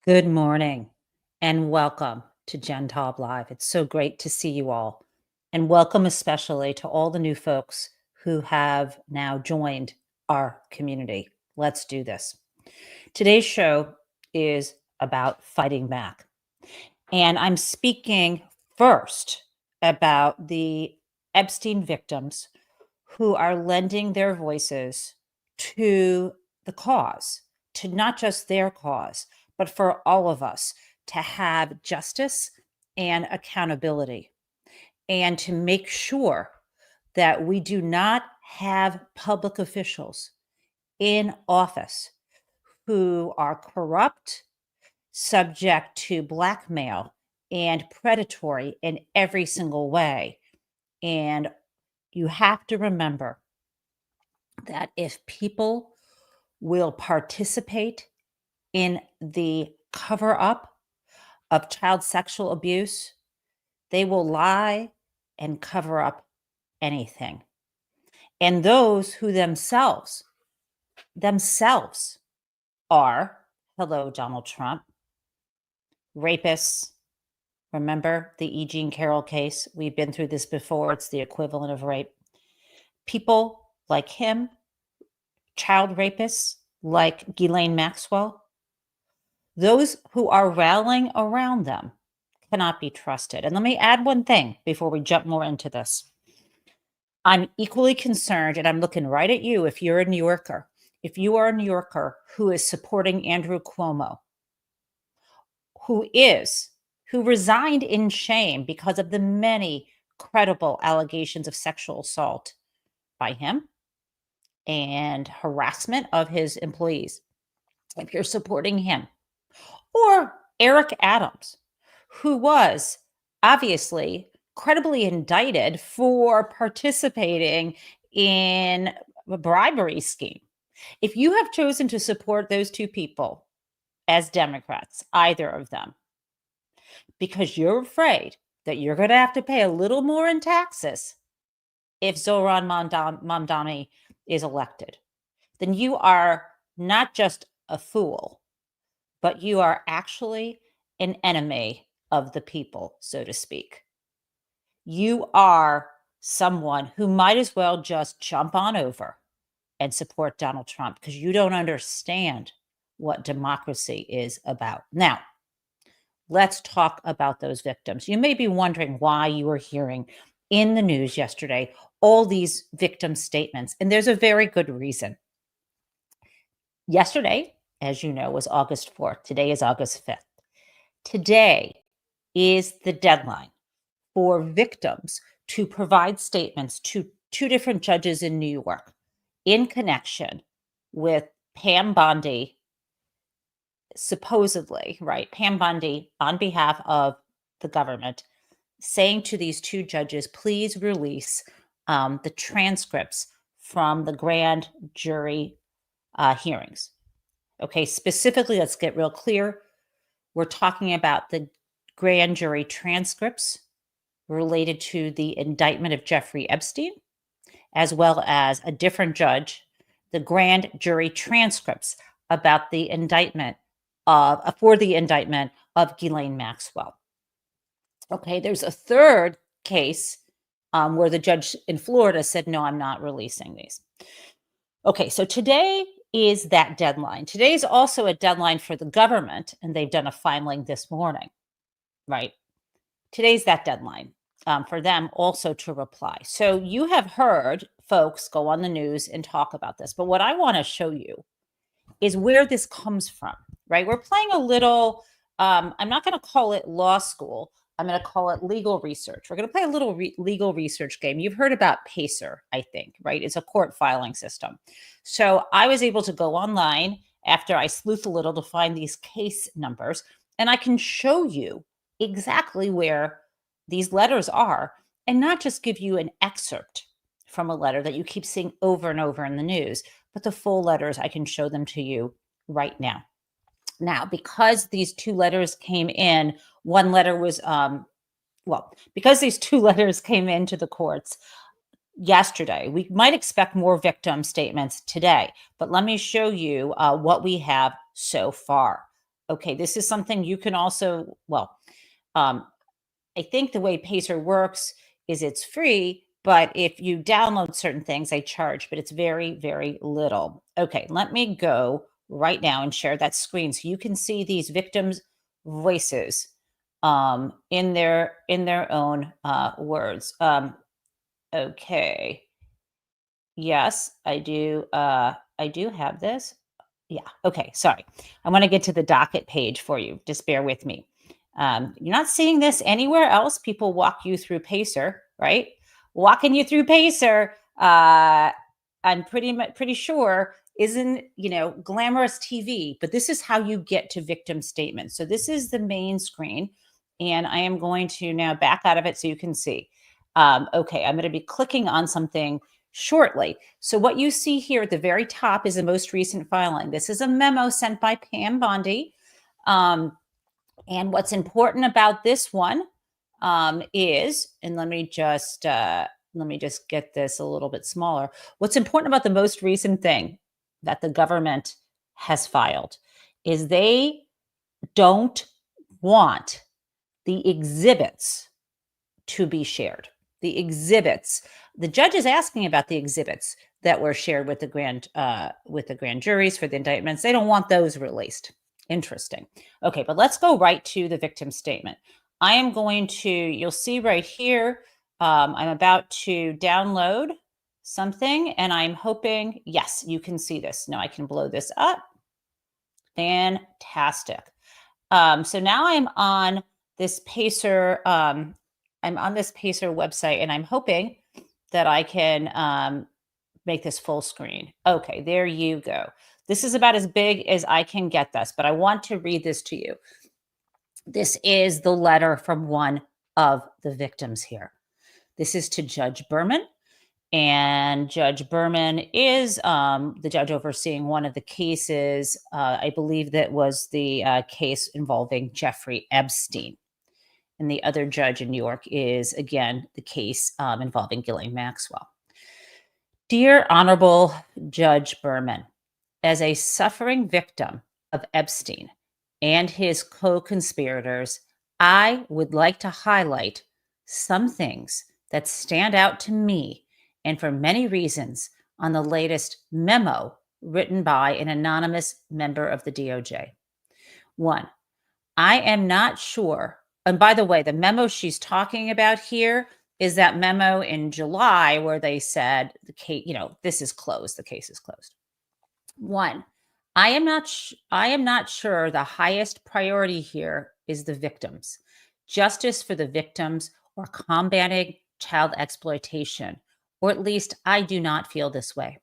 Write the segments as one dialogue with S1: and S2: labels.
S1: Good morning and welcome to Gen Taub Live. It's so great to see you all. And welcome especially to all the new folks who have now joined our community. Let's do this. Today's show is about fighting back. And I'm speaking first about the Epstein victims who are lending their voices to the cause, to not just their cause, but for all of us to have justice and accountability, and to make sure that we do not have public officials in office who are corrupt, subject to blackmail, and predatory in every single way. And you have to remember that if people will participate in the cover up of child sexual abuse, they will lie and cover up anything. And those who themselves are, hello, Donald Trump, rapists. Remember the E. Jean Carroll case? We've been through this before. It's the equivalent of rape. People like him, child rapists like Ghislaine Maxwell, those who are rallying around them cannot be trusted. And let me add one thing before we jump more into this. I'm equally concerned, and I'm looking right at you if you're a New Yorker. If you are a New Yorker who is supporting Andrew Cuomo, who resigned in shame because of the many credible allegations of sexual assault by him and harassment of his employees, if you're supporting him, or Eric Adams, who was obviously credibly indicted for participating in a bribery scheme. If you have chosen to support those two people as Democrats, either of them, because you're afraid that you're going to have to pay a little more in taxes if Zohran Mamdani is elected, then you are not just a fool, but you are actually an enemy of the people, so to speak. You are someone who might as well just jump on over and support Donald Trump because you don't understand what democracy is about. Now, let's talk about those victims. You may be wondering why you were hearing in the news yesterday all these victim statements, and there's a very good reason. Yesterday, as you know, was August 4th. Today is August 5th. Today is the deadline for victims to provide statements to two different judges in New York in connection with Pam Bondi, supposedly, right? Pam Bondi, on behalf of the government, saying to these two judges, please release the transcripts from the grand jury hearings. Okay, specifically, let's get real clear. We're talking about the grand jury transcripts related to the indictment of Jeffrey Epstein, as well as a different judge, the grand jury transcripts about the indictment for the indictment of Ghislaine Maxwell. Okay, there's a third case where the judge in Florida said, no, I'm not releasing these. Okay, so today is that deadline. Today is also a deadline for the government, and they've done a filing this morning, right? Today's that deadline for them also to reply. So you have heard folks go on the news and talk about this, but what I want to show you is where this comes from, right? We're playing a little, I'm not going to call it law school. I'm going to call it legal research. We're going to play a little legal research game. You've heard about PACER, I think, right? It's a court filing system. So I was able to go online after I sleuthed a little to find these case numbers, and I can show you exactly where these letters are and not just give you an excerpt from a letter that you keep seeing over and over in the news, but the full letters. I can show them to you right now. Now, because these two letters came in, one letter was, because these two letters came into the courts yesterday, we might expect more victim statements today, but let me show you what we have so far. Okay, this is something you can also, well, um, I think the way Pacer works is it's free, but if you download certain things, I charge, but it's very, very little. Okay, let me go right now and share that screen so you can see these victims' voices in their own words. Okay, yes, I do have this. Yeah. Okay. Sorry. I want to get to the docket page for you. Just bear with me. You're not seeing this anywhere else. People walk you through Pacer, right? Walking you through Pacer. I'm pretty sure isn't glamorous TV, but this is how you get to victim statements. So this is the main screen, and I am going to now back out of it so you can see. Okay, I'm going to be clicking on something shortly. So what you see here at the very top is the most recent filing. This is a memo sent by Pam Bondi. And what's important about this one is, and let me just get this a little bit smaller. What's important about the most recent thing that the government has filed is they don't want the exhibits to be shared. The exhibits. The judge is asking about the exhibits that were shared with the grand juries for the indictments. They don't want those released. Interesting. Okay, but let's go right to the victim statement. I am going to, you'll see right here, I'm about to download something, and I'm hoping, yes, you can see this. Now I can blow this up. Fantastic. So now I'm on this Pacer. I'm on this Pacer website, and I'm hoping that I can make this full screen. Okay, there you go. This is about as big as I can get this, but I want to read this to you. This is the letter from one of the victims here. This is to Judge Berman. And Judge Berman is the judge overseeing one of the cases. I believe that was the case involving Jeffrey Epstein. And the other judge in New York is, again, the case involving Ghislaine Maxwell. Dear Honorable Judge Berman, as a suffering victim of Epstein and his co-conspirators, I would like to highlight some things that stand out to me, and for many reasons, on the latest memo written by an anonymous member of the DOJ. One, I am not sure. And by the way, the memo she's talking about here is that memo in July where they said the case, this is closed. The case is closed. One, I am not sure the highest priority here is the victims. Justice for the victims or combating child exploitation, or at least I do not feel this way.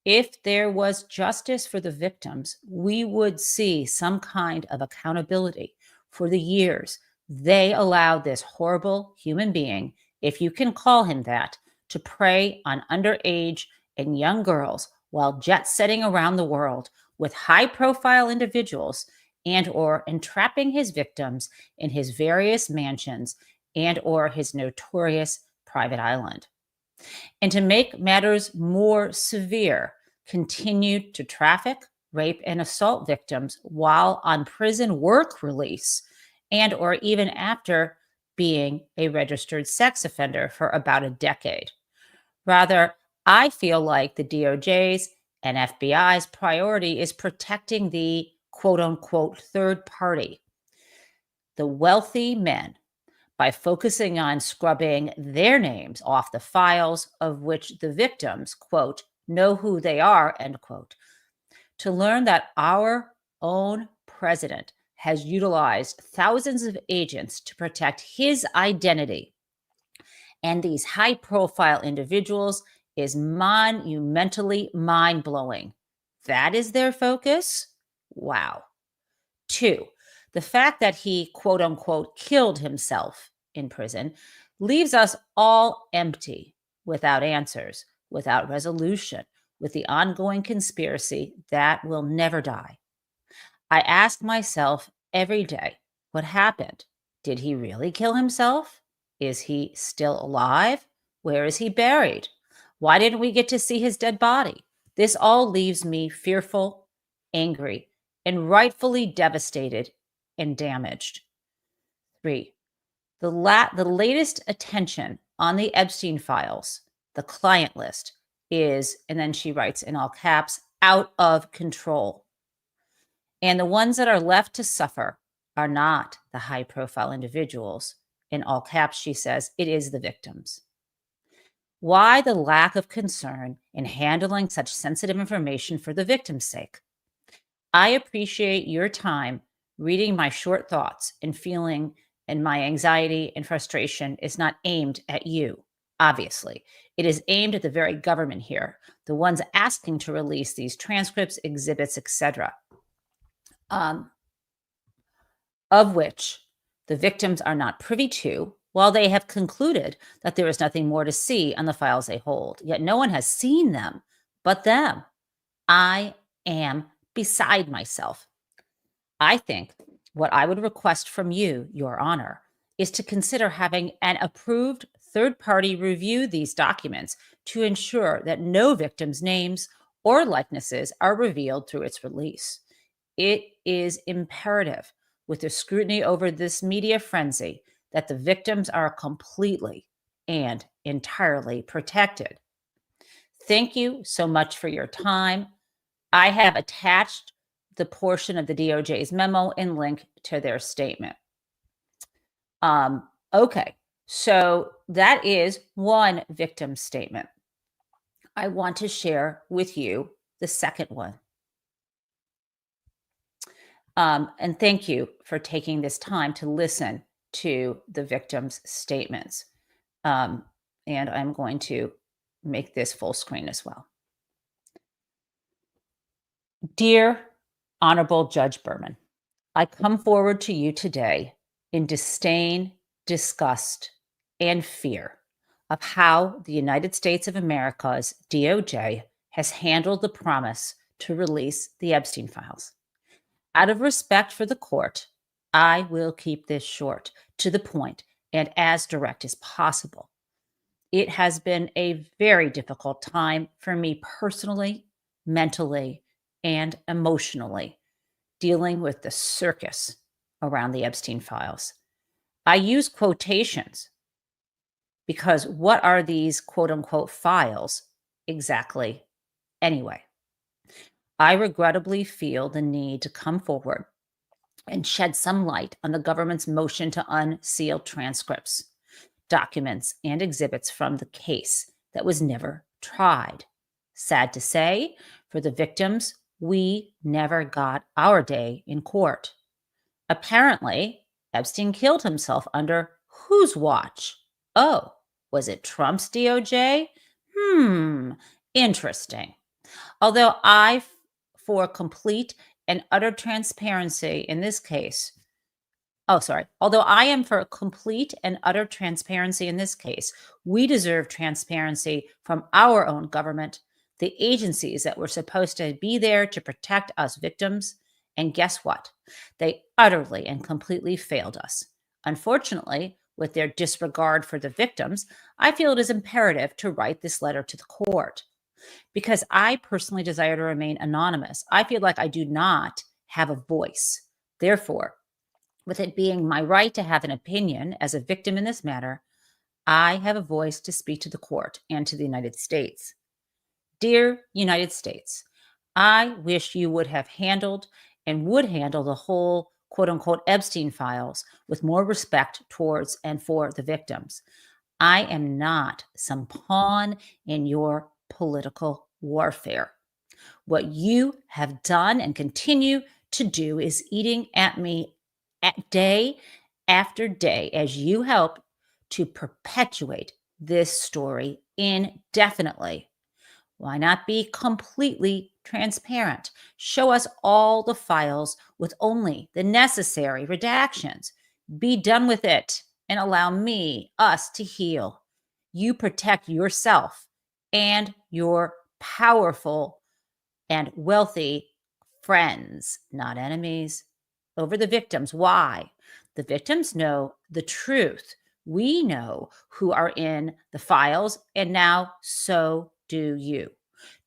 S1: If there was justice for the victims, we would see some kind of accountability for the years they allowed this horrible human being, if you can call him that, to prey on underage and young girls while jet-setting around the world with high-profile individuals and or entrapping his victims in his various mansions and or his notorious private island. And to make matters more severe, continued to traffic, rape, and assault victims while on prison work release and or even after being a registered sex offender for about a decade. Rather, I feel like the DOJ's and FBI's priority is protecting the quote unquote third party, the wealthy men, by focusing on scrubbing their names off the files of which the victims, quote, know who they are, end quote. To learn that our own president has utilized thousands of agents to protect his identity and these high-profile individuals is monumentally mind-blowing. That is their focus? Wow. Two, the fact that he, quote unquote, killed himself in prison leaves us all empty, without answers, without resolution, with the ongoing conspiracy that will never die. I ask myself every day, what happened? Did he really kill himself? Is he still alive? Where is he buried? Why didn't we get to see his dead body? This all leaves me fearful, angry, and rightfully devastated and damaged. 3, the latest attention on the Epstein files, the client list, is, and then she writes in all caps, out of control. And the ones that are left to suffer are not the high profile individuals. In all caps, she says, it is the victims. Why the lack of concern in handling such sensitive information for the victim's sake? I appreciate your time reading my short thoughts and feeling, and my anxiety and frustration is not aimed at you, obviously. It is aimed at the very government here, the ones asking to release these transcripts, exhibits, etc., of which the victims are not privy to, while they have concluded that there is nothing more to see on the files they hold. Yet no one has seen them but them. I am beside myself. I think what I would request from you, Your Honor, is to consider having an approved third party review these documents to ensure that no victims' names or likenesses are revealed through its release. It is imperative, with the scrutiny over this media frenzy, that the victims are completely and entirely protected. Thank you so much for your time. I have attached the portion of the DOJ's memo and link to their statement. Okay, so that is one victim statement. I want to share with you the second one. And thank you for taking this time to listen to the victim's statements. And I'm going to make this full screen as well. Dear Honorable Judge Berman, I come forward to you today in disdain, disgust, and fear of how the United States of America's DOJ has handled the promise to release the Epstein files. Out of respect for the court, I will keep this short, to the point, and as direct as possible. It has been a very difficult time for me personally, mentally, and emotionally, dealing with the circus around the Epstein files. I use quotations because what are these quote unquote files exactly anyway? I regrettably feel the need to come forward and shed some light on the government's motion to unseal transcripts, documents, and exhibits from the case that was never tried. Sad to say, for the victims, we never got our day in court. Apparently, Epstein killed himself under whose watch? Oh, was it Trump's DOJ? Interesting. Although for complete and utter transparency in this case, although I am for complete and utter transparency in this case, we deserve transparency from our own government, the agencies that were supposed to be there to protect us victims. And guess what? They utterly and completely failed us. Unfortunately, with their disregard for the victims, I feel it is imperative to write this letter to the court. Because I personally desire to remain anonymous, I feel like I do not have a voice. Therefore, with it being my right to have an opinion as a victim in this matter, I have a voice to speak to the court and to the United States. Dear United States, I wish you would have handled and would handle the whole quote unquote Epstein files with more respect towards and for the victims. I am not some pawn in your political warfare. What you have done and continue to do is eating at me day after day as you help to perpetuate this story indefinitely. Why not be completely transparent? Show us all the files with only the necessary redactions. Be done with it and allow us to heal. You protect yourself and your powerful and wealthy friends, not enemies, over the victims. Why? The victims know the truth. We know who are in the files, and now so do you.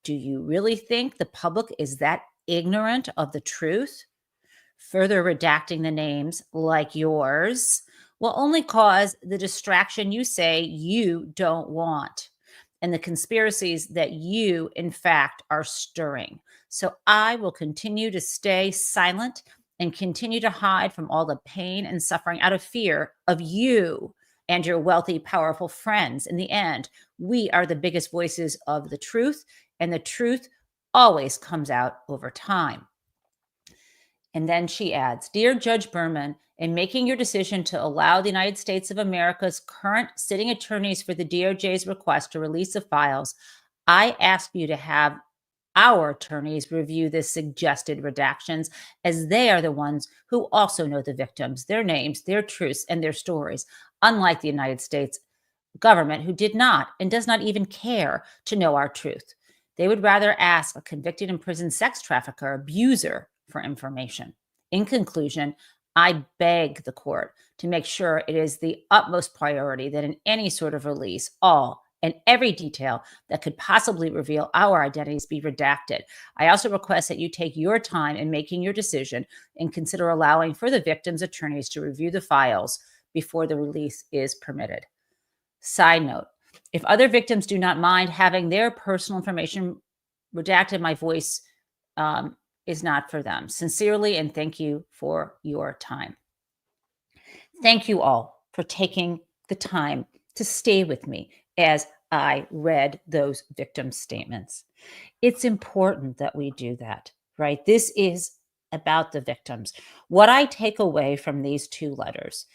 S1: Do you really think the public is that ignorant of the truth, further redacting the names like yours will only cause the distraction you say you don't want and the conspiracies that you, in fact, are stirring. So I will continue to stay silent and continue to hide from all the pain and suffering out of fear of you and your wealthy, powerful friends. In the end, we are the biggest voices of the truth, and the truth always comes out over time. And then she adds, Dear Judge Berman, in making your decision to allow the United States of America's current sitting attorneys for the DOJ's request to release the files, I ask you to have our attorneys review the suggested redactions, as they are the ones who also know the victims, their names, their truths, and their stories, unlike the United States government, who did not and does not even care to know our truth. They would rather ask a convicted and imprisoned sex trafficker, abuser, for information. In conclusion, I beg the court to make sure it is the utmost priority that in any sort of release, all and every detail that could possibly reveal our identities be redacted. I also request that you take your time in making your decision and consider allowing for the victims' attorneys to review the files before the release is permitted. Side note, if other victims do not mind having their personal information redacted, my voice is not for them. Sincerely, and thank you for your time. Thank you all for taking the time to stay with me as I read those victim statements. It's important that we do that, right? This is about the victims. What I take away from these two letters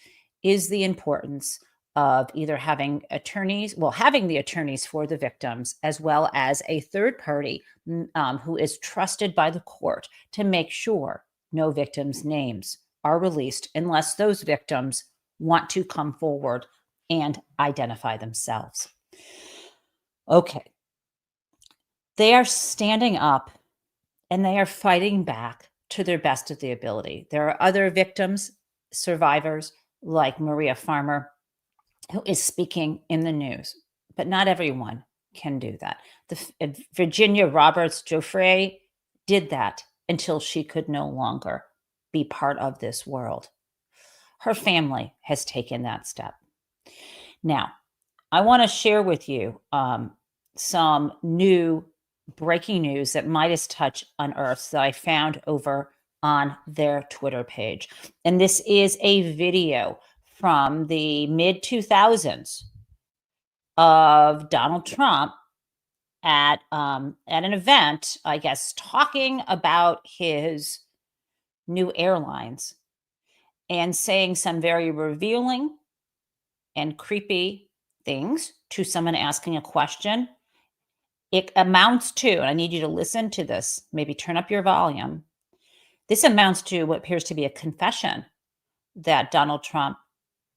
S1: is the importance of either having attorneys, having the attorneys for the victims, as well as a third party who is trusted by the court to make sure no victims' names are released unless those victims want to come forward and identify themselves. Okay. They are standing up and they are fighting back to their best of the ability. There are other victims, survivors like Maria Farmer, who is speaking in the news, but not everyone can do that. Virginia Roberts Joffre did that until she could no longer be part of this world. Her family has taken that step. Now, I want to share with you some new breaking news that Midas Touch unearths that I found over on their Twitter page. And this is a video from the mid-2000s of Donald Trump at an event, I guess, talking about his new airlines and saying some very revealing and creepy things to someone asking a question. It amounts to, and I need you to listen to this, maybe turn up your volume. This amounts to what appears to be a confession that Donald Trump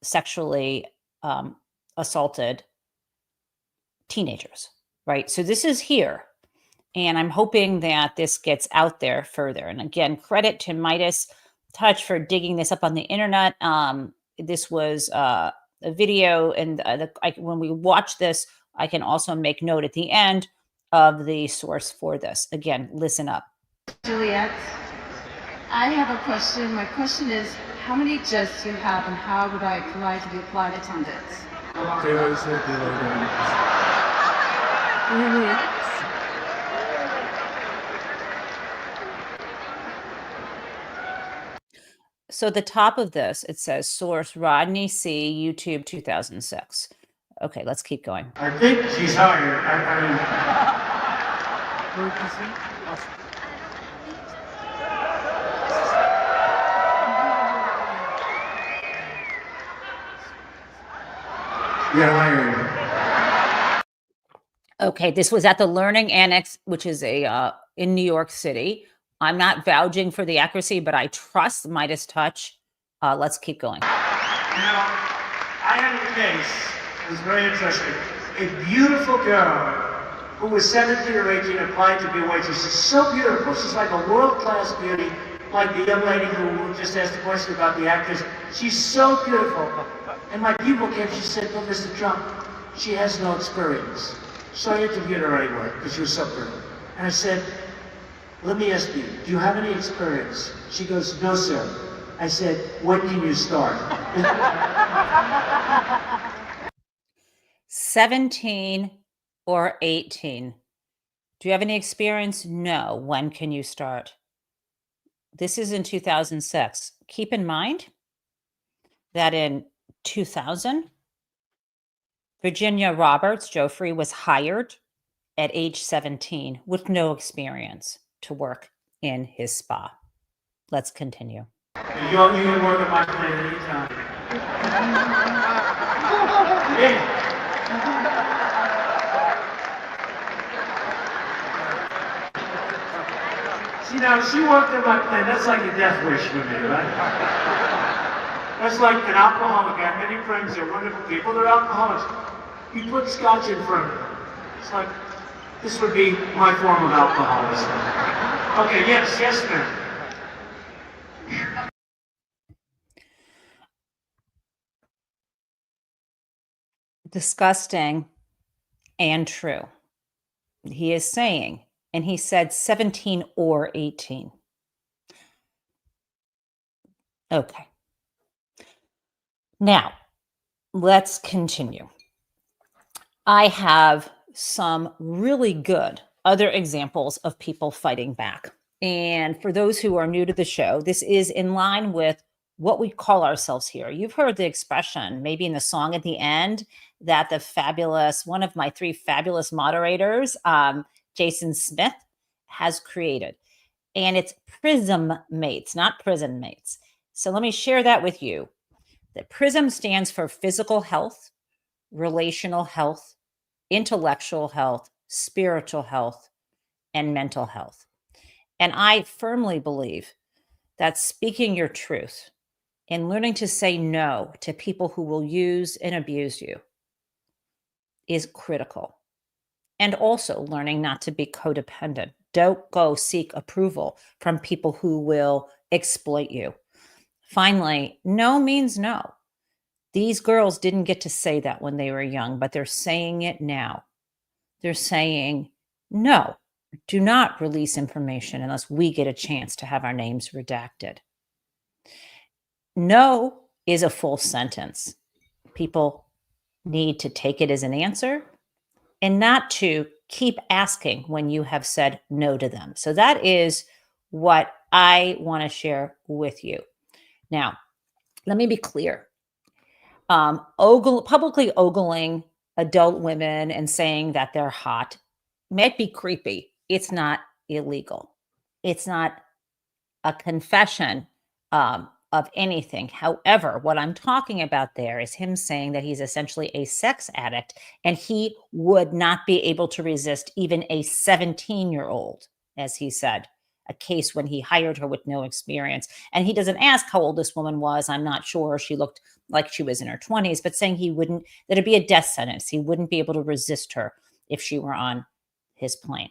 S1: sexually assaulted teenagers, right? So this is here, and I'm hoping that this gets out there further. And again, credit to Midas Touch for digging this up on the internet. This was a video, and when we watch this, I can also make note at the end of the source for this. Again, listen up.
S2: Juliet, I have a question. My question is, how many jets do you have, and how would I apply to be a flight attendant?
S1: So the top of this, it says source Rodney C. YouTube 2006. Okay, let's keep going.
S3: I think she's hired.
S1: Okay, this was at the Learning Annex, which is in New York City. I'm not vouching for the accuracy, but I trust Midas Touch. Let's keep going.
S3: Now, I had a case. It was very interesting. A beautiful girl who was 17 or 18 applied to be a waitress. She's so beautiful. She's like a world-class beauty, like the young lady who just asked the question about the actress. She's so beautiful. And my people came, she said, "Well, Mr. Trump, she has no experience. So I interviewed her anyway, because she was so pretty. And I said, let me ask you, do you have any experience? She goes, no, sir. I said, when can you start?
S1: 17 or 18. Do you have any experience? No. When can you start? This is in 2006. Keep in mind that in 2000, Virginia Roberts Joffrey was hired at age 17 with no experience to work in his spa. Let's continue.
S3: You can work at my place anytime. Yeah. See, now, she worked at my place. That's like a death wish for me, right? That's like an alcoholic. I have many friends that are wonderful people. They're alcoholics. You put scotch in front of them. It's like, this would be my form of alcoholism. Okay, yes, ma'am.
S1: Disgusting and true. He is saying, and he said 17 or 18. Okay. Now, let's continue. I have some really good other examples of people fighting back. And for those who are new to the show, this is in line with what we call ourselves here. You've heard the expression, maybe in the song at the end, that one of my three fabulous moderators, Jason Smith, has created. And it's PRISM mates, not prison mates. So let me share that with you. The PRISM stands for physical health, relational health, intellectual health, spiritual health, and mental health. And I firmly believe that speaking your truth and learning to say no to people who will use and abuse you is critical. And also learning not to be codependent. Don't go seek approval from people who will exploit you. Finally, no means no. These girls didn't get to say that when they were young, but they're saying it now. They're saying, no, do not release information unless we get a chance to have our names redacted. No is a full sentence. People need to take it as an answer and not to keep asking when you have said no to them. So that is what I want to share with you. Now, let me be clear. Publicly ogling adult women and saying that they're hot might be creepy. It's not illegal. It's not a confession of anything. However, what I'm talking about there is him saying that he's essentially a sex addict and he would not be able to resist even a 17-year-old, as he said, a case when he hired her with no experience. And he doesn't ask how old this woman was. I'm not sure. She looked like she was in her 20s, but saying that it'd be a death sentence. He wouldn't be able to resist her if she were on his plane.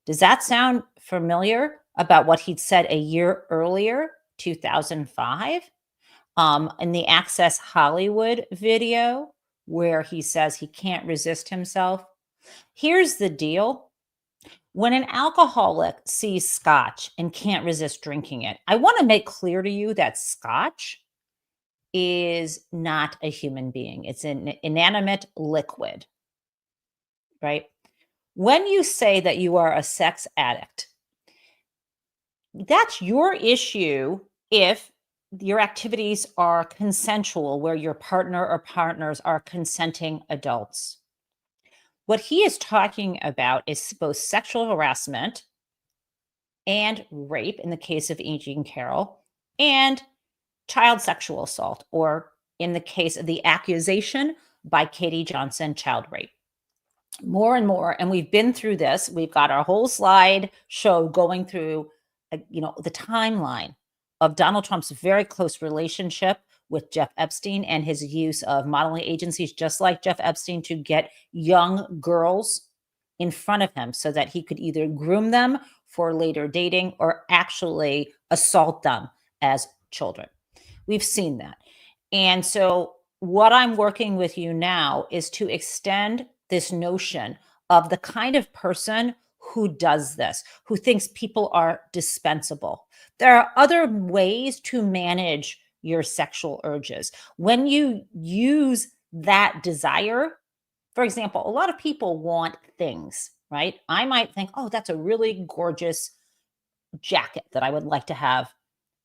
S1: Does that sound familiar about what he'd said a year earlier, 2005, in the Access Hollywood video where he says he can't resist himself? Here's the deal. When an alcoholic sees scotch and can't resist drinking it, I want to make clear to you that scotch is not a human being. It's an inanimate liquid, right? When you say that you are a sex addict, that's your issue if your activities are consensual, where your partner or partners are consenting adults. What he is talking about is both sexual harassment and rape in the case of E. Jean Carroll, and child sexual assault, or in the case of the accusation by Katie Johnson, child rape. More and more, and we've been through this. We've got our whole slide show going through, the timeline of Donald Trump's very close relationship with Jeff Epstein and his use of modeling agencies just like Jeff Epstein to get young girls in front of him so that he could either groom them for later dating or actually assault them as children. We've seen that. And so what I'm working with you now is to extend this notion of the kind of person who does this, who thinks people are dispensable. There are other ways to manage your sexual urges. When you use that desire, for example, a lot of people want things, right? I might think, oh, that's a really gorgeous jacket that I would like to have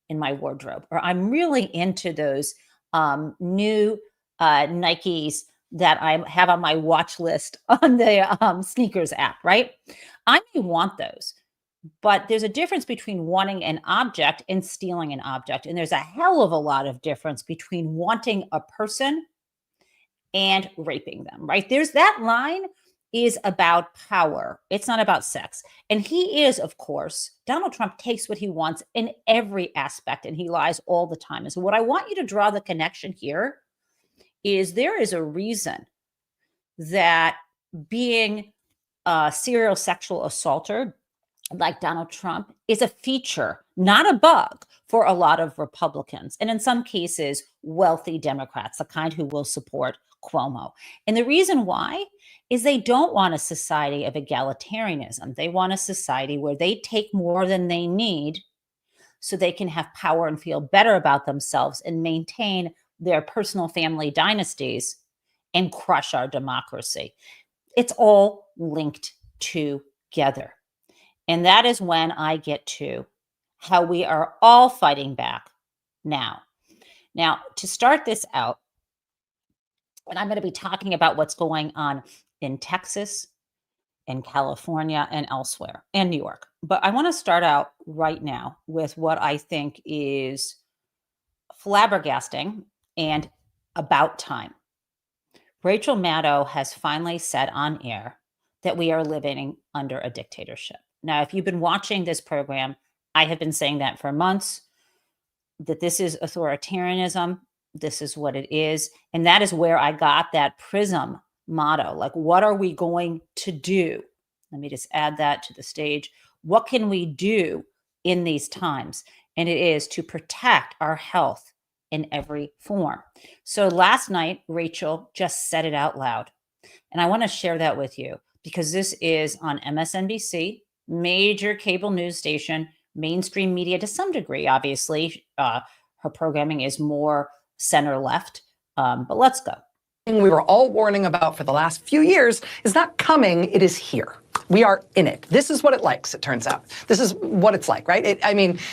S1: in my wardrobe, or I'm really into those new Nikes that I have on my watch list on the sneakers app, right? I may want those, but there's a difference between wanting an object and stealing an object. And there's a hell of a lot of difference between wanting a person and raping them, right? There's that line is about power. It's not about sex. And he is, of course, Donald Trump takes what he wants in every aspect and he lies all the time. And so what I want you to draw the connection here is there is a reason that being a serial sexual assaulter like Donald Trump is a feature, not a bug, for a lot of Republicans. And in some cases, wealthy Democrats, the kind who will support Cuomo. And the reason why is they don't want a society of egalitarianism. They want a society where they take more than they need so they can have power and feel better about themselves and maintain their personal family dynasties and crush our democracy. It's all linked together. And that is when I get to how we are all fighting back now. Now, to start this out, and I'm going to be talking about what's going on in Texas, in California, and elsewhere, and New York. But I want to start out right now with what I think is flabbergasting and about time. Rachel Maddow has finally said on air that we are living under a dictatorship. Now, if you've been watching this program, I have been saying that for months, that this is authoritarianism. This is what it is. And that is where I got that PRISM motto. Like, what are we going to do? Let me just add that to the stage. What can we do in these times? And it is to protect our health in every form. So last night, Rachel just said it out loud. And I want to share that with you because this is on MSNBC, major cable news station, mainstream media to some degree. Obviously, her programming is more center left, but let's go.
S4: We were all warning about for the last few years is not coming, it is here. We are in it. This is what it likes, it turns out. This is what it's like, right?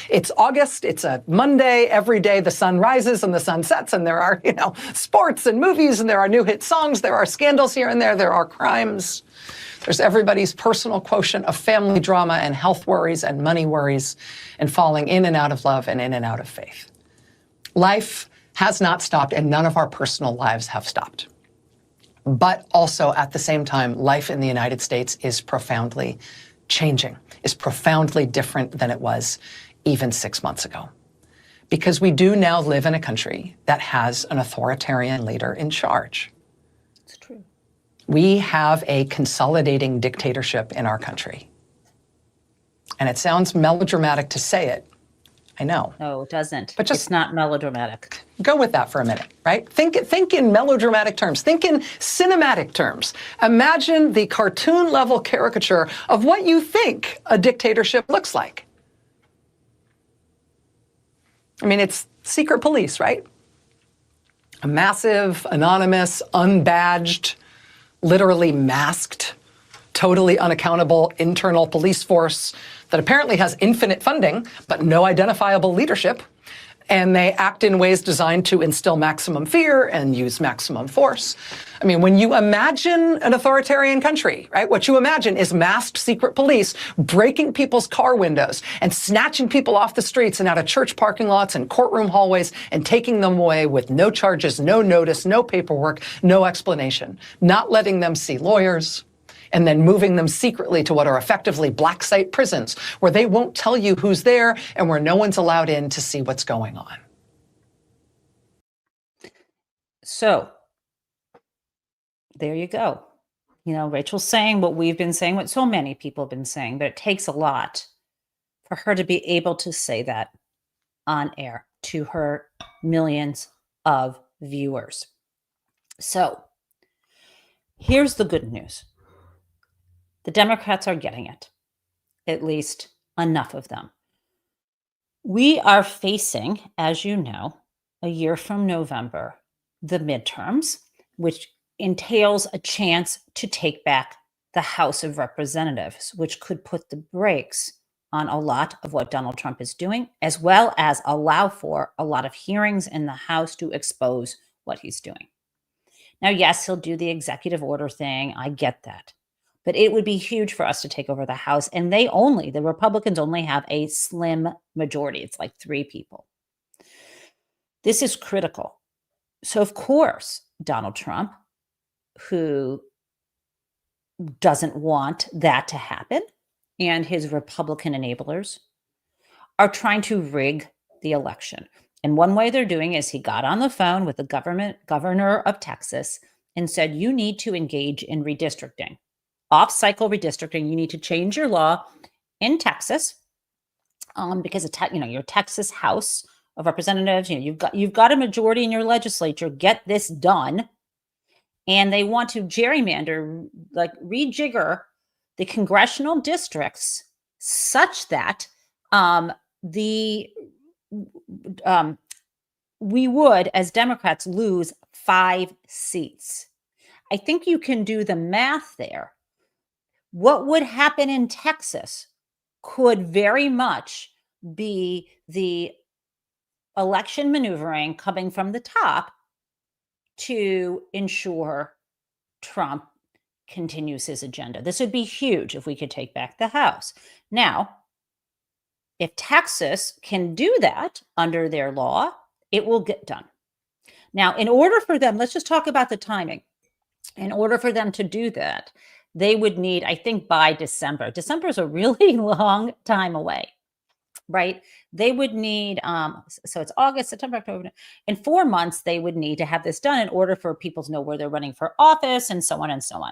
S4: It's August, it's a Monday, every day the sun rises and the sun sets, and there are, sports and movies, and there are new hit songs, there are scandals here and there are crimes. There's everybody's personal quotient of family drama and health worries and money worries and falling in and out of love and in and out of faith. Life has not stopped, and none of our personal lives have stopped. But also, at the same time, life in the United States is profoundly changing, is profoundly different than it was even 6 months ago. Because we do now live in a country that has an authoritarian leader in charge.
S1: It's true.
S4: We have a consolidating dictatorship in our country. And it sounds melodramatic to say it. I know.
S1: No, it doesn't.
S4: But just
S1: it's not melodramatic.
S4: Go with that for a minute, right? Think in melodramatic terms. Think in cinematic terms. Imagine the cartoon-level caricature of what you think a dictatorship looks like. It's secret police, right? A massive, anonymous, unbadged, literally masked, totally unaccountable internal police force that apparently has infinite funding, but no identifiable leadership. And they act in ways designed to instill maximum fear and use maximum force. When you imagine an authoritarian country, right, what you imagine is masked secret police breaking people's car windows and snatching people off the streets and out of church parking lots and courtroom hallways and taking them away with no charges, no notice, no paperwork, no explanation, not letting them see lawyers, and then moving them secretly to what are effectively black site prisons, where they won't tell you who's there and where no one's allowed in to see what's going on.
S1: So there you go. Rachel's saying what we've been saying, what so many people have been saying, but it takes a lot for her to be able to say that on air to her millions of viewers. So here's the good news. The Democrats are getting it, at least enough of them. We are facing, as you know, a year from November, the midterms, which entails a chance to take back the House of Representatives, which could put the brakes on a lot of what Donald Trump is doing, as well as allow for a lot of hearings in the House to expose what he's doing. Now, yes, he'll do the executive order thing. I get that. But it would be huge for us to take over the House. And the Republicans only have a slim majority. It's like 3 people. This is critical. So, of course, Donald Trump, who doesn't want that to happen, and his Republican enablers are trying to rig the election. And one way they're doing is he got on the phone with the governor of Texas and said, you need to engage in redistricting, off-cycle redistricting. You need to change your law in Texas because your Texas House of Representatives, you've got a majority in your legislature. Get this done. And they want to gerrymander, like rejigger the congressional districts such that we would, as Democrats, lose 5 seats. I think you can do the math there. What would happen in Texas could very much be the election maneuvering coming from the top to ensure Trump continues his agenda. This would be huge if we could take back the House. Now, if Texas can do that under their law, it will get done. Now, in order for them, let's just talk about the timing. In order for them to do that, they would need, I think by December. December is a really long time away, right? They would need, so it's August, September, October. In 4 months, they would need to have this done in order for people to know where they're running for office and so on and so on.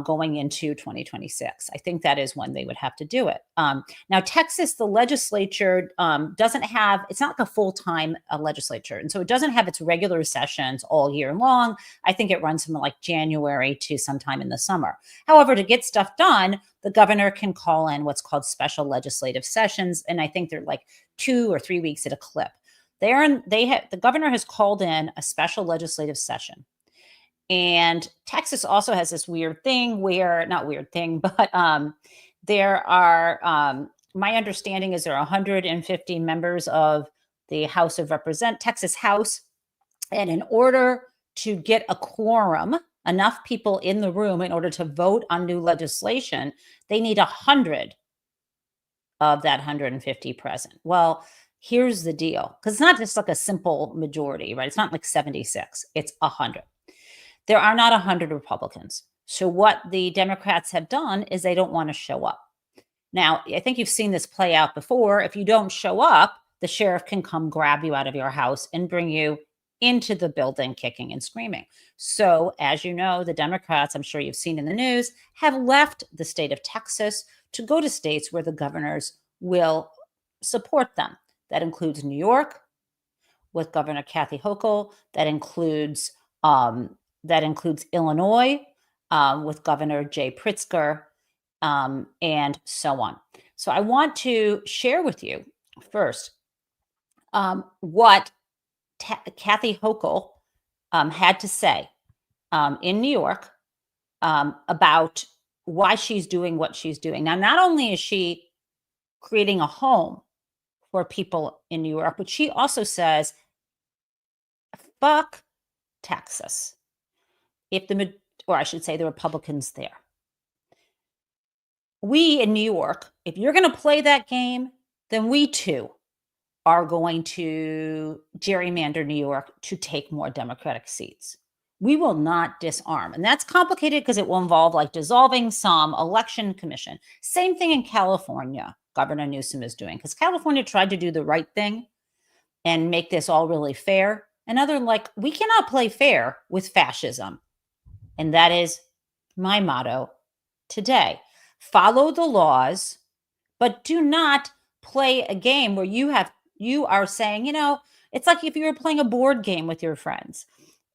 S1: Going into 2026. I think that is when they would have to do it. Now, Texas, the legislature doesn't have, it's not like a full-time legislature. And so it doesn't have its regular sessions all year long. I think it runs from like January to sometime in the summer. However, to get stuff done, the governor can call in what's called special legislative sessions. And I think they're like 2 or 3 weeks at a clip. The governor has called in a special legislative session. And Texas also has this weird thing where, not weird thing, but there are, my understanding is there are 150 members of the House of Texas House. And in order to get a quorum, enough people in the room in order to vote on new legislation, they need 100 of that 150 present. Well, here's the deal, because it's not just like a simple majority, right? It's not like 76, it's 100. There are not 100 Republicans. So what the Democrats have done is they don't want to show up. Now, I think you've seen this play out before. If you don't show up, the sheriff can come grab you out of your house and bring you into the building kicking and screaming. So as you know, the Democrats, I'm sure you've seen in the news, have left the state of Texas to go to states where the governors will support them. That includes New York with Governor Kathy Hochul. That includes Illinois with Governor Jay Pritzker, and so on. So I want to share with you first what Kathy Hochul had to say in New York about why she's doing what she's doing. Now, not only is she creating a home for people in New York, but she also says, fuck Texas. Or I should say the Republicans there. We in New York, if you're going to play that game, then we too are going to gerrymander New York to take more Democratic seats. We will not disarm. And that's complicated because it will involve like dissolving some election commission. Same thing in California, Governor Newsom is doing, because California tried to do the right thing and make this all really fair. And we cannot play fair with fascism. And that is my motto today. Follow the laws, but do not play a game where you are saying, it's like if you were playing a board game with your friends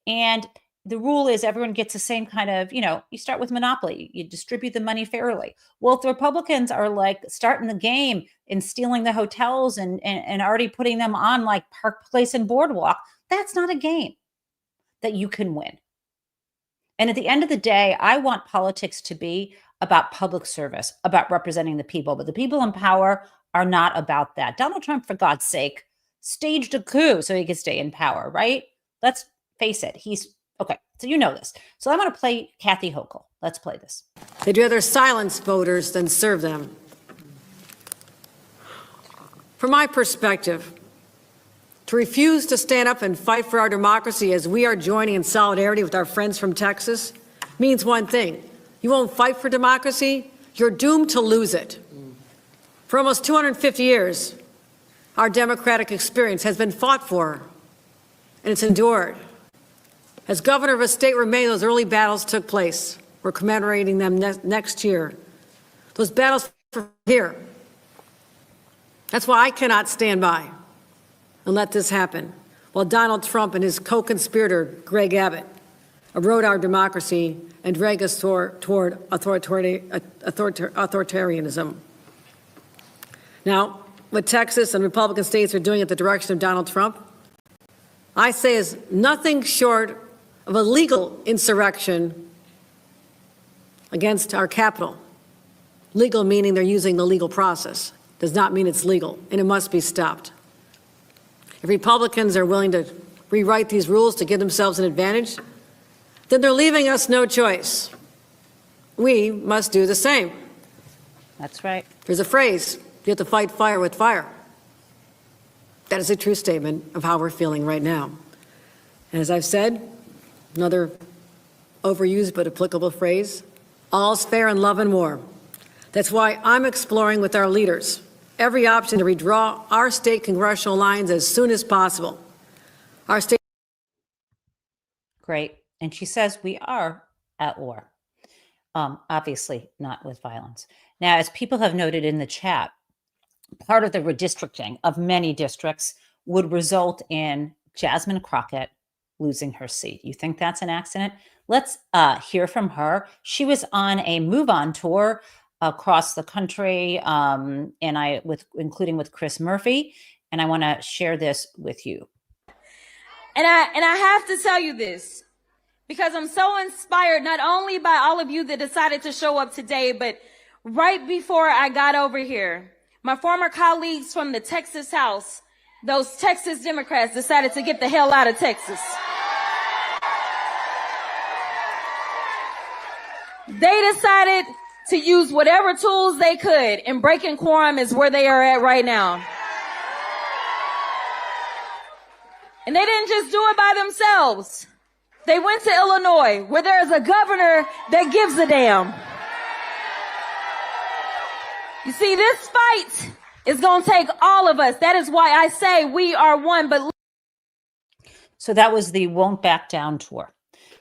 S1: and the rule is everyone gets the same kind of, you start with monopoly, you distribute the money fairly. Well, if the Republicans are like starting the game and stealing the hotels and already putting them on like Park Place and Boardwalk, that's not a game that you can win. And at the end of the day, I want politics to be about public service, about representing the people, but the people in power are not about that. Donald Trump, for God's sake, staged a coup so he could stay in power, right? Let's face it. He's okay. So you know this. So I'm going to play Kathy Hochul. Let's play this.
S5: They'd rather silence voters than serve them. From my perspective, to refuse to stand up and fight for our democracy as we are joining in solidarity with our friends from Texas means one thing. You won't fight for democracy, you're doomed to lose it. For almost 250 years, our democratic experience has been fought for, and it's endured. As governor of a state where many of those early battles took place, we're commemorating them next year. Those battles are here. That's why I cannot stand by and let this happen, while Donald Trump and his co-conspirator, Greg Abbott, erode our democracy and drag us toward authoritarianism. Now, what Texas and Republican states are doing at the direction of Donald Trump, I say is nothing short of a legal insurrection against our Capitol. Legal meaning they're using the legal process. Does not mean it's legal, and it must be stopped. If Republicans are willing to rewrite these rules to give themselves an advantage, then they're leaving us no choice. We must do the same.
S1: That's right.
S5: There's a phrase, you have to fight fire with fire. That is a true statement of how we're feeling right now. And as I've said, another overused but applicable phrase, all's fair in love and war. That's why I'm exploring with our leaders every option to redraw our state congressional lines as soon as possible. Our state.
S1: Great. And she says we are at war. Obviously not with violence. Now, as people have noted in the chat, part of the redistricting of many districts would result in Jasmine Crockett losing her seat. You think that's an accident? Let's hear from her. She was on a Move On tour across the country, including with Chris Murphy, and I want to share this with you.
S6: And I have to tell you this because I'm so inspired not only by all of you that decided to show up today, but right before I got over here, my former colleagues from the Texas House, those Texas Democrats, decided to get the hell out of Texas. They decided to use whatever tools they could, and breaking quorum is where they are at right now. And they didn't just do it by themselves. They went to Illinois, where there is a governor that gives a damn. You see, this fight is going to take all of us. That is why I say we are one. But
S1: so that was the Won't Back Down tour.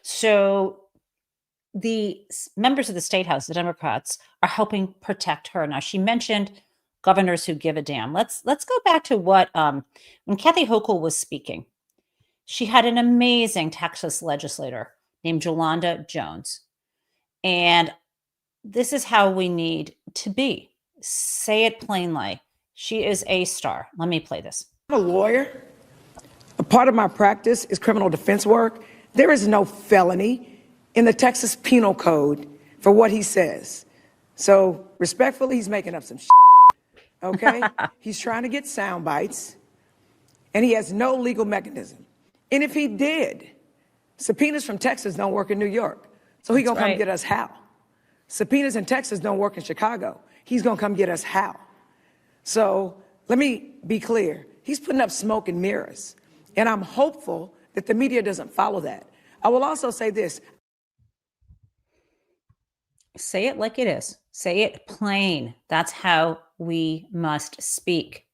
S1: So the members of the State House, the Democrats, are helping protect her. Now, she mentioned governors who give a damn. Let's go back to what when Kathy Hochul was speaking. She had an amazing Texas legislator named Jolanda Jones, and this is how we need to be. Say it plainly. She is a star. Let me play this.
S7: I'm a lawyer. A part of my practice is criminal defense work. There is no felony in the Texas Penal Code for what he says. So respectfully, he's making up some shit, okay? He's trying to get sound bites, and he has no legal mechanism. And if he did, subpoenas from Texas don't work in New York. So he's gonna come get us how? Subpoenas in Texas don't work in Chicago. He's gonna come get us how? So let me be clear. He's putting up smoke and mirrors, and I'm hopeful that the media doesn't follow that. I will also say this.
S1: Say it like it is. Say it plain. That's how we must speak.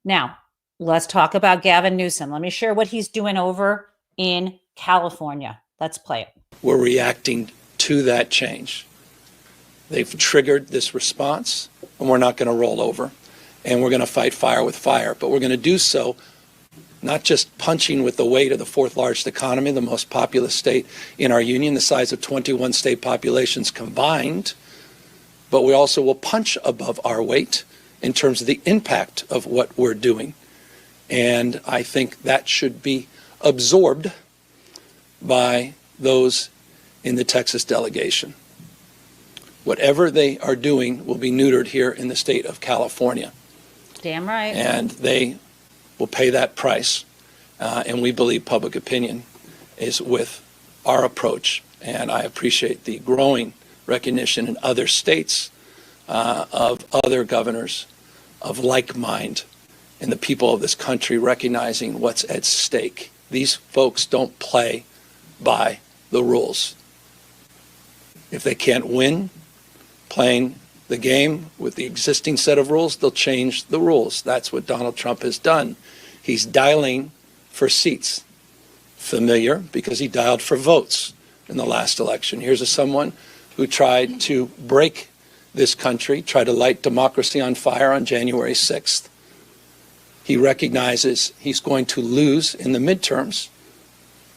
S1: Now, let's talk about Gavin Newsom. Let me share what he's doing over in California. Let's play it.
S8: We're reacting to that change. They've triggered this response, and we're not going to roll over. And we're going to fight fire with fire. But we're going to do so not just punching with the weight of the fourth largest economy, the most populous state in our union, the size of 21 state populations combined, but we also will punch above our weight in terms of the impact of what we're doing. And I think that should be absorbed by those in the Texas delegation. Whatever they are doing will be neutered here in the state of California.
S1: Damn right.
S8: And they will pay that price. And we believe public opinion is with our approach. And I appreciate the growing recognition in other states of other governors of like mind and the people of this country recognizing what's at stake. These folks don't play by the rules. If they can't win playing the game with the existing set of rules, they'll change the rules. That's what Donald Trump has done. He's dialing for seats. Familiar because he dialed for votes in the last election. Here's someone who tried to break this country, tried to light democracy on fire on January 6th. He recognizes he's going to lose in the midterms,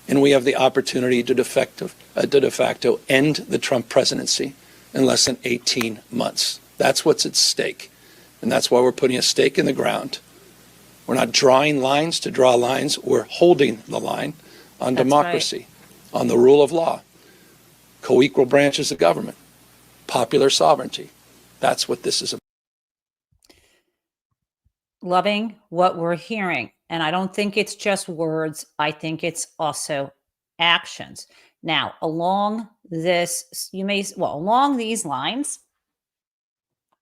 S8: and we have the opportunity to de facto end the Trump presidency in less than 18 months. That's what's at stake, and that's why we're putting a stake in the ground. We're not drawing lines to draw lines. We're holding the line on democracy, on the rule of law, co-equal branches of government, popular sovereignty. That's what this is about.
S1: Loving what we're hearing. And I don't think it's just words. I think it's also actions. Now, along these lines,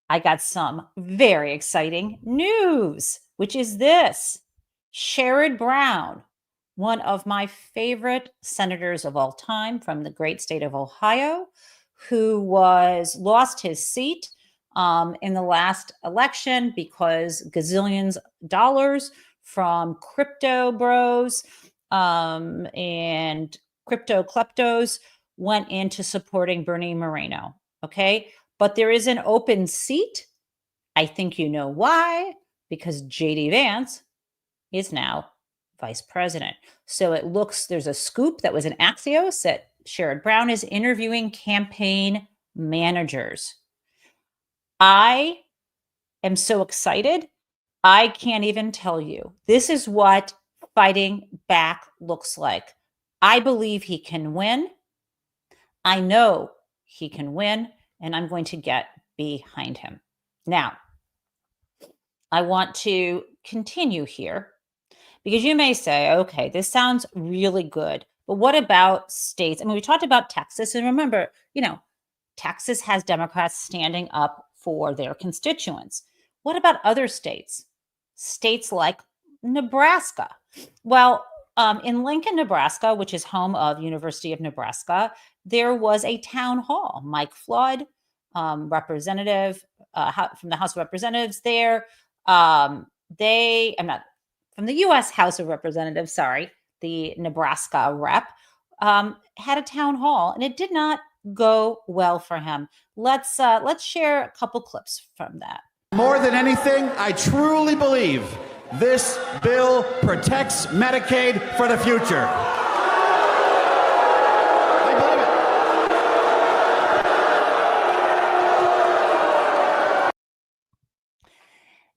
S1: I got some very exciting news, which is this. Sherrod Brown, one of my favorite senators of all time from the great state of Ohio, who lost his seat in the last election because gazillions dollars from crypto bros and crypto kleptos went into supporting Bernie Moreno. Okay. But there is an open seat. I think you know why, because JD Vance is now vice president. So it looks, there's a scoop that was in Axios that Sherrod Brown is interviewing campaign managers. I am so excited. I can't even tell you. This is what fighting back looks like. I believe he can win. I know he can win, and I'm going to get behind him. Now, I want to continue here because you may say, okay, this sounds really good, but what about states? I mean, we talked about Texas, and remember, Texas has Democrats standing up for their constituents. What about other states? States like Nebraska. Well, in Lincoln, Nebraska, which is home of University of Nebraska, there was a town hall. Mike Flood, representative from the House of Representatives there. I'm not from the U.S. House of Representatives, sorry, the Nebraska rep, had a town hall, and it did not go well for him. Let's share a couple clips from that.
S9: More than anything, I truly believe this bill protects Medicaid for the future. I believe it.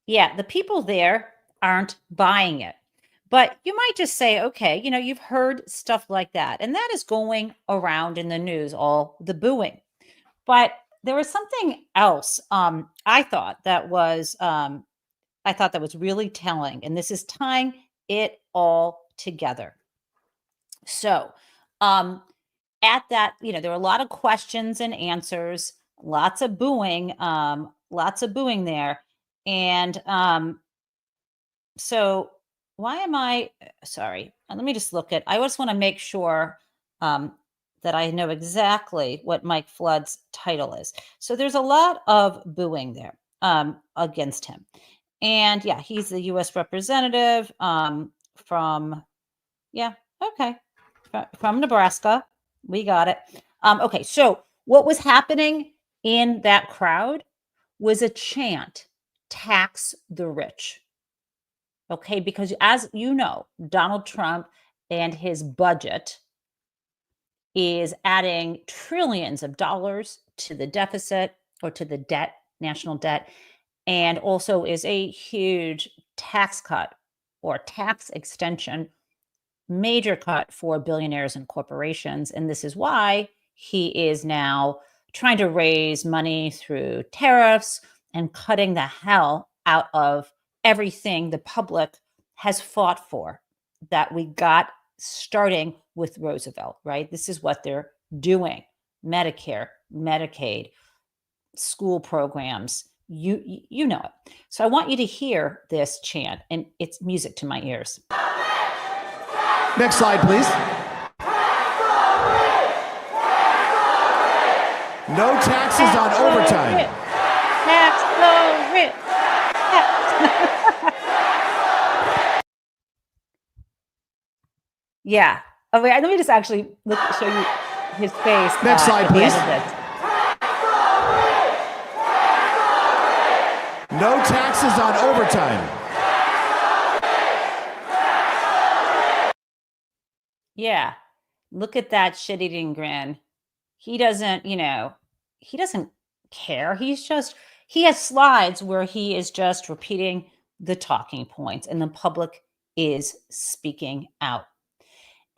S1: Yeah, the people there aren't buying it. But you might just say, okay, you've heard stuff like that. And that is going around in the news, all the booing. But there was something else I thought that was really telling. And this is tying it all together. So at that, there were a lot of questions and answers, lots of booing there. And so why am I, sorry, let me just look at, I just want to make sure that I know exactly what Mike Flood's title is. So there's a lot of booing there against him. And yeah, he's the U.S. representative from Nebraska. We got it. Okay, so what was happening in that crowd was a chant, tax the rich. Okay, because as you know, Donald Trump and his budget is adding trillions of dollars to the deficit or to the debt, national debt, and also is a huge tax cut or tax extension, major cut for billionaires and corporations. And this is why he is now trying to raise money through tariffs and cutting the hell out of everything the public has fought for that we got starting with Roosevelt, right? This is what they're doing. Medicare, Medicaid, school programs, you know it. So I want you to hear this chant, and it's music to my ears.
S9: Next slide, please. No taxes on overtime.
S1: Tax the rich. Yeah. Oh wait, let me just actually show you his face.
S9: Next slide,
S1: at the end
S9: please.
S1: of this.
S9: No taxes on overtime.
S1: Yeah. Look at that shit-eating grin. He doesn't, he doesn't care. He has slides where he is just repeating the talking points and the public is speaking out.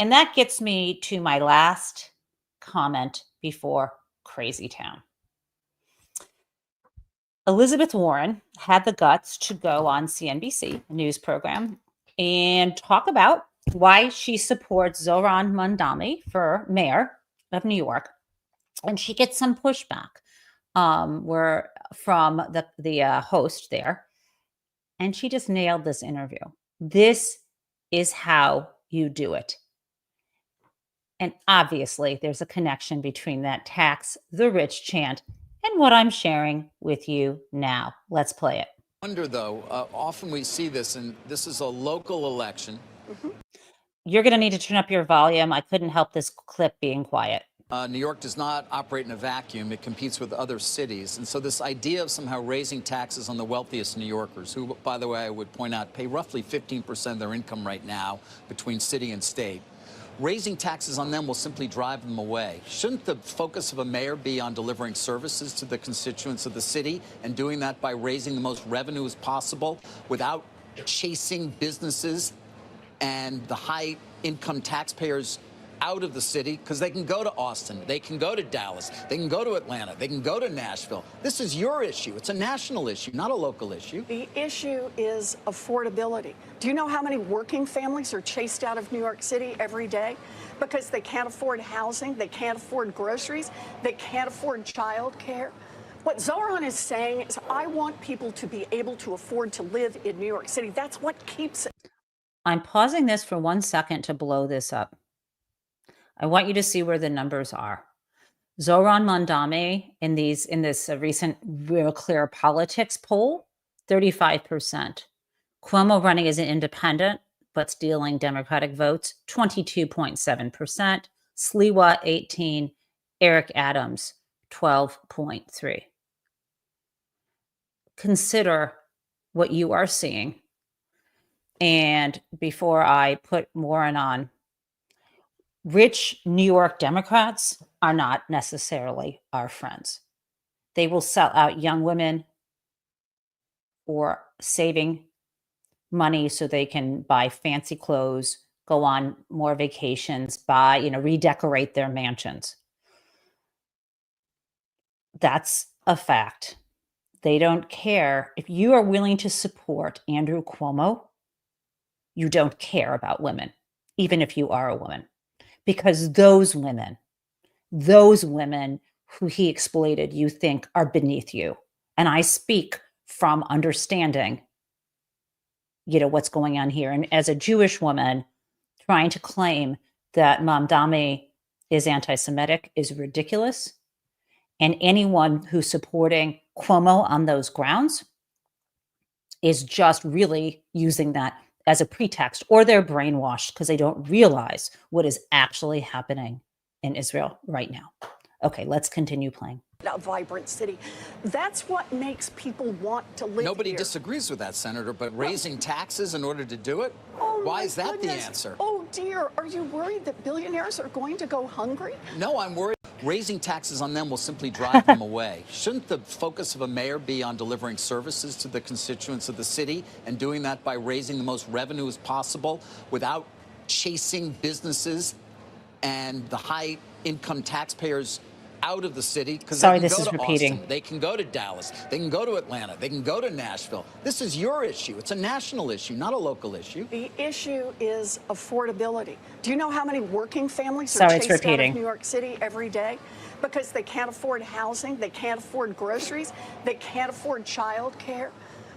S1: And that gets me to my last comment before Crazy Town. Elizabeth Warren had the guts to go on CNBC, a news program, and talk about why she supports Zohran Mamdani for mayor of New York. And she gets some pushback from the host there. And she just nailed this interview. This is how you do it. And obviously, there's a connection between that tax the rich chant and what I'm sharing with you now. Let's play it.
S10: Wonder though, often we see this, and this is a local election.
S1: You're going to need to turn up your volume. I couldn't help this clip being quiet.
S10: New York does not operate in a vacuum. It competes with other cities. And so this idea of somehow raising taxes on the wealthiest New Yorkers, who, by the way, I would point out, pay roughly 15% of their income right now between city and state, raising taxes on them will simply drive them away. Shouldn't the focus of a mayor be on delivering services to the constituents of the city and doing that by raising the most revenue as possible without chasing businesses and the high-income taxpayers out of the city? Because they can go to Austin, they can go to Dallas, they can go to Atlanta, they can go to Nashville. This is your issue. It's a national issue, not a local issue.
S11: The issue is affordability. Do you know how many working families are chased out of New York City every day because they can't afford housing, they can't afford groceries, they can't afford child care? What Zohran is saying is, I want people to be able to afford to live in New York City. That's what keeps it.
S1: I'm pausing this for 1 second to blow this up. I want you to see where the numbers are. Zohran Mamdani in this recent Real Clear Politics poll, 35%. Cuomo running as an independent, but stealing Democratic votes, 22.7%. Sliwa, 18. Eric Adams, 12.3. Consider what you are seeing. And before I put Warren on, rich New York Democrats are not necessarily our friends. They will sell out young women for saving money so they can buy fancy clothes, go on more vacations, redecorate their mansions. That's a fact. They don't care. If you are willing to support Andrew Cuomo, you don't care about women, even if you are a woman. Because those women who he exploited, you think are beneath you. And I speak from understanding, what's going on here. And as a Jewish woman, trying to claim that Mamdani is anti-Semitic is ridiculous. And anyone who's supporting Cuomo on those grounds is just really using that as a pretext, or they're brainwashed because they don't realize what is actually happening in Israel right now. Okay, let's continue playing.
S11: A vibrant city. That's what makes people want to live
S10: Nobody
S11: here.
S10: disagrees with that, Senator, but raising taxes in order to do it?
S11: Oh,
S10: Why
S11: my
S10: is that
S11: goodness.
S10: the answer?
S11: Oh dear, are you worried that billionaires are going to go hungry?
S10: No, I'm worried raising taxes on them will simply drive them away. Shouldn't the focus of a mayor be on delivering services to the constituents of the city and doing that by raising the most revenue as possible without chasing businesses and the high-income taxpayers out of the city? Because
S1: Sorry,
S10: they can
S1: this
S10: go
S1: is
S10: to
S1: repeating.
S10: Austin, they can go to Dallas, they can go to Atlanta, they can go to Nashville. This is your issue. It's a national issue, not a local issue.
S11: The issue is affordability. Do you know how many working families
S1: Sorry,
S11: are
S1: it's
S11: chased out
S1: repeating.
S11: of New York City every day? Because they can't afford housing, they can't afford groceries, they can't afford child care.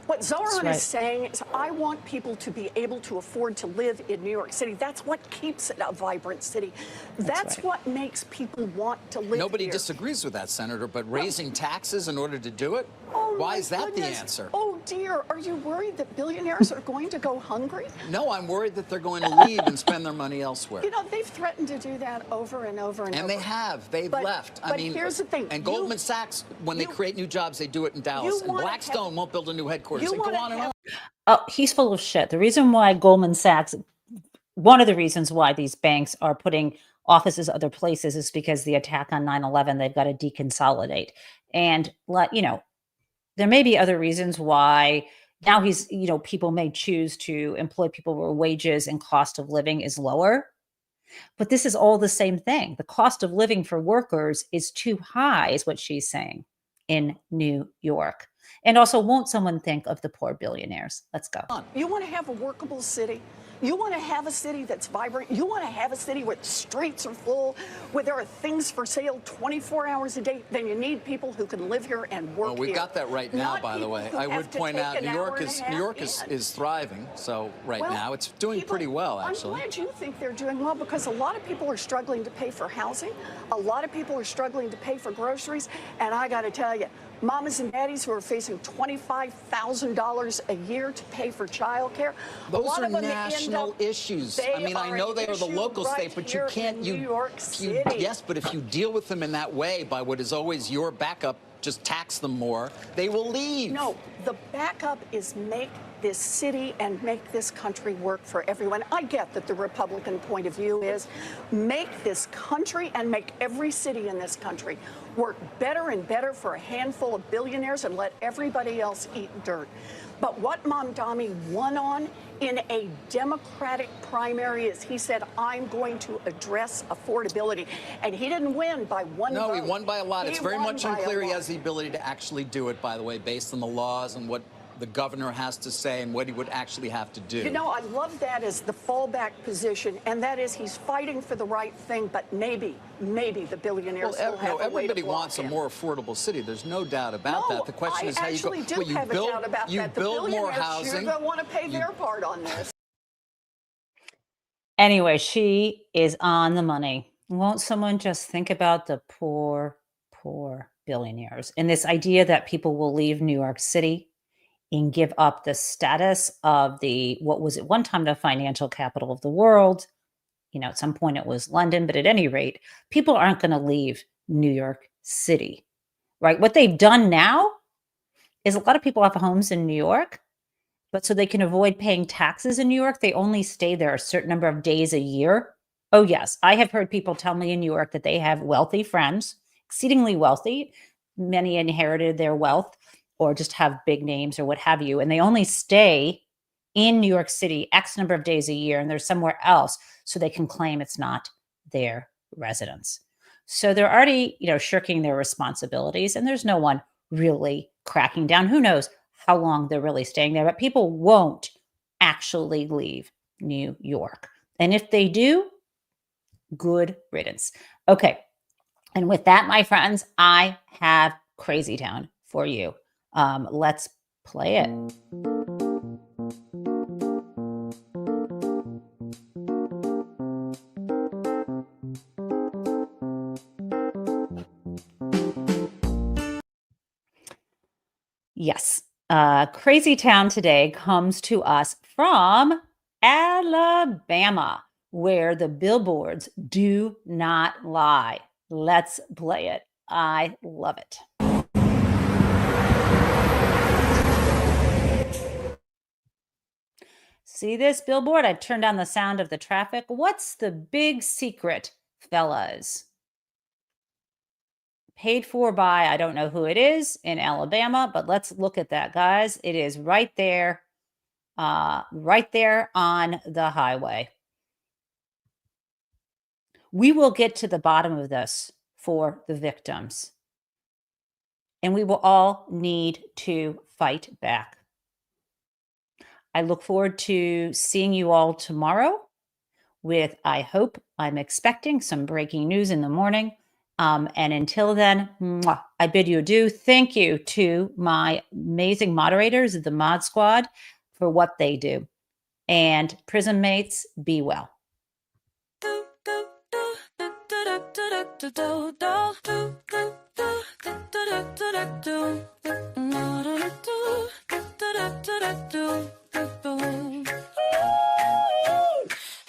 S11: What Zoran
S1: right.
S11: is saying is, I want people to be able to afford to live in New York City. That's what keeps it a vibrant city. That's
S1: right.
S11: what makes people want to live
S10: Nobody
S11: here.
S10: disagrees with that, Senator, but raising taxes in order to do it?
S11: Oh,
S10: Why
S11: my
S10: is that
S11: goodness.
S10: the answer?
S11: Oh dear, are you worried that billionaires are going to go hungry?
S10: No, I'm worried that they're going to leave and spend their money elsewhere.
S11: You know, they've threatened to do that over and over and over.
S10: And they have. They've
S11: But-
S10: left.
S11: but here's the thing.
S10: And
S11: You-
S10: Goldman Sachs, when they
S11: you-
S10: create new jobs, they do it in Dallas.
S11: you
S10: And
S11: wanna
S10: Blackstone won't build a new headquarters.
S11: you
S10: And go
S11: wanna
S10: on and
S11: have-
S10: on.
S1: Oh, he's full of shit. The reason why Goldman Sachs, one of the reasons why these banks are putting offices other places is because the attack on 9/11, they've got to deconsolidate. And there may be other reasons why now people may choose to employ people where wages and cost of living is lower. But this is all the same thing. The cost of living for workers is too high, is what she's saying, in New York. And also, won't someone think of the poor billionaires? Let's go.
S11: You want to have a workable city? You want to have a city that's vibrant? You want to have a city where the streets are full, where there are things for sale 24 hours a day? Then you need people who can live here and work
S10: Well, we've
S11: here.
S10: got that right now,
S11: Not
S10: by the
S11: people
S10: way.
S11: who
S10: I
S11: have
S10: would
S11: to
S10: point
S11: take
S10: out
S11: an
S10: New
S11: hour
S10: York
S11: and a
S10: is
S11: half in.
S10: thriving. So right
S11: Well,
S10: now it's doing pretty well, actually.
S11: I'm glad you think they're doing well, because a lot of people are struggling to pay for housing. A lot of people are struggling to pay for groceries. And I got to tell you, mamas and daddies who are facing $25,000 a year to pay for childcare.
S10: Those are national issues. I mean, I know they are the local state, but you can't.
S11: New York City.
S10: Yes, but if you deal with them in that way, by what is always your backup, just tax them more, they will leave.
S11: No, the backup is make this city and make this country work for everyone. I get that the Republican point of view is make this country and make every city in this country work better and better for a handful of billionaires and let everybody else eat dirt. But what Mamdani won on in a Democratic primary is he said, I'm going to address affordability. And he didn't win by one vote.
S10: No, he won by a lot. It's
S11: He
S10: very
S11: won
S10: much
S11: by a
S10: unclear he
S11: lot.
S10: has the ability to actually do it, by the way, based on the laws and what the governor has to say and what he would actually have to do.
S11: You know, I love that as the fallback position, and that is he's fighting for the right thing, but maybe the billionaires will have a way to
S10: everybody
S11: block
S10: wants a
S11: him.
S10: more affordable city. There's no doubt about
S11: No,
S10: that. The question is how you go.
S11: I actually do
S10: Well, you
S11: have
S10: build,
S11: a doubt about
S10: you
S11: that. The
S10: build more
S11: billionaires
S10: housing.
S11: sure don't want to pay their part on this.
S1: Anyway, she is on the money. Won't someone just think about the poor billionaires and this idea that people will leave New York City and give up the status of what was at one time the financial capital of the world? At some point it was London, but at any rate, people aren't going to leave New York City, right? What they've done now is a lot of people have homes in New York, but so they can avoid paying taxes in New York, they only stay there a certain number of days a year. Oh, yes. I have heard people tell me in New York that they have wealthy friends, exceedingly wealthy. Many inherited their wealth or just have big names or what have you. And they only stay in New York City X number of days a year, and they're somewhere else so they can claim it's not their residence. So they're already, shirking their responsibilities, and there's no one really cracking down. Who knows how long they're really staying there, but people won't actually leave New York. And if they do, good riddance. Okay. And with that, my friends, I have Crazy Town for you. Let's play it. Yes. Crazy Town today comes to us from Alabama, where the billboards do not lie. Let's play it. I love it. See this billboard? I've turned down the sound of the traffic. What's the big secret, fellas? Paid for by, I don't know who it is in Alabama, but let's look at that, guys. It is right there on the highway. We will get to the bottom of this for the victims. And we will all need to fight back. I look forward to seeing you all tomorrow with, I'm expecting some breaking news in the morning. And until then, I bid you adieu. Thank you to my amazing moderators of the Mod Squad for what they do. And prison mates, be well.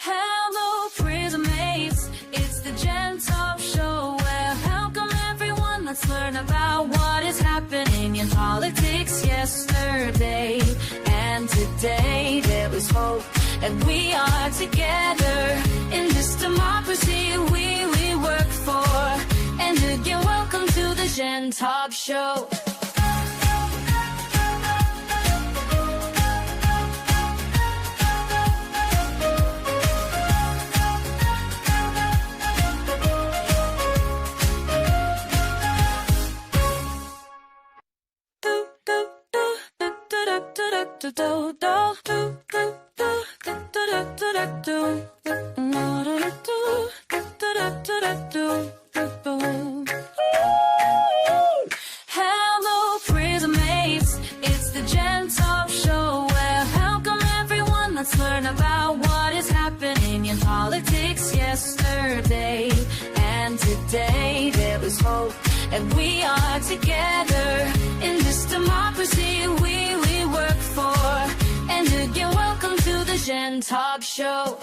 S12: Hello, prison mates. It's the Jen Taub Show. Well, welcome everyone. Let's learn about what is happening in politics yesterday and today. There was hope, and we are together in this democracy we work for. And again, welcome to the Jen Taub Show. Hello, prison mates. It's the Jen Taub Show. Well, welcome everyone. Let's learn about what is happening in politics yesterday and today. There was hope, and we are together in this democracy we work for. And again, welcome to the Jen Taub Show.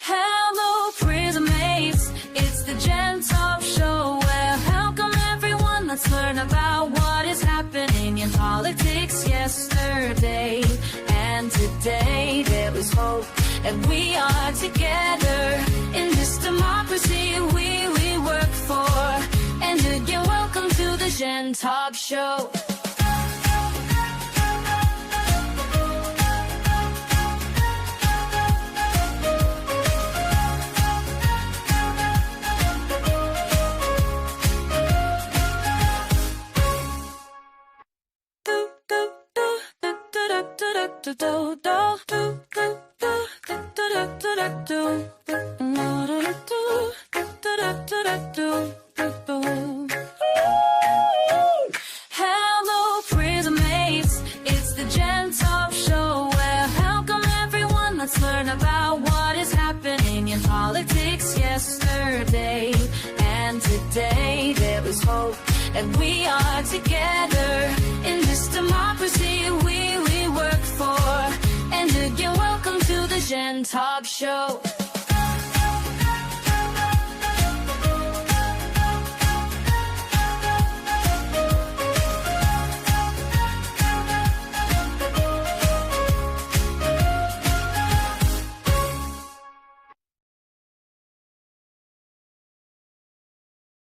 S12: Hello, prison mates. It's the Jen Taub Show. Well, welcome everyone. Let's learn about what is happening in politics yesterday and today. There was hope, and we are together in this democracy we work for. And again, welcome to the Jen Taub Show. Hello, prison mates. It's the Jen Taub Show. Well, welcome everyone. Let's learn about what is happening in politics yesterday and today. There was hope, and we are together in this democracy we work for. And again, welcome to the Jen Taub Show.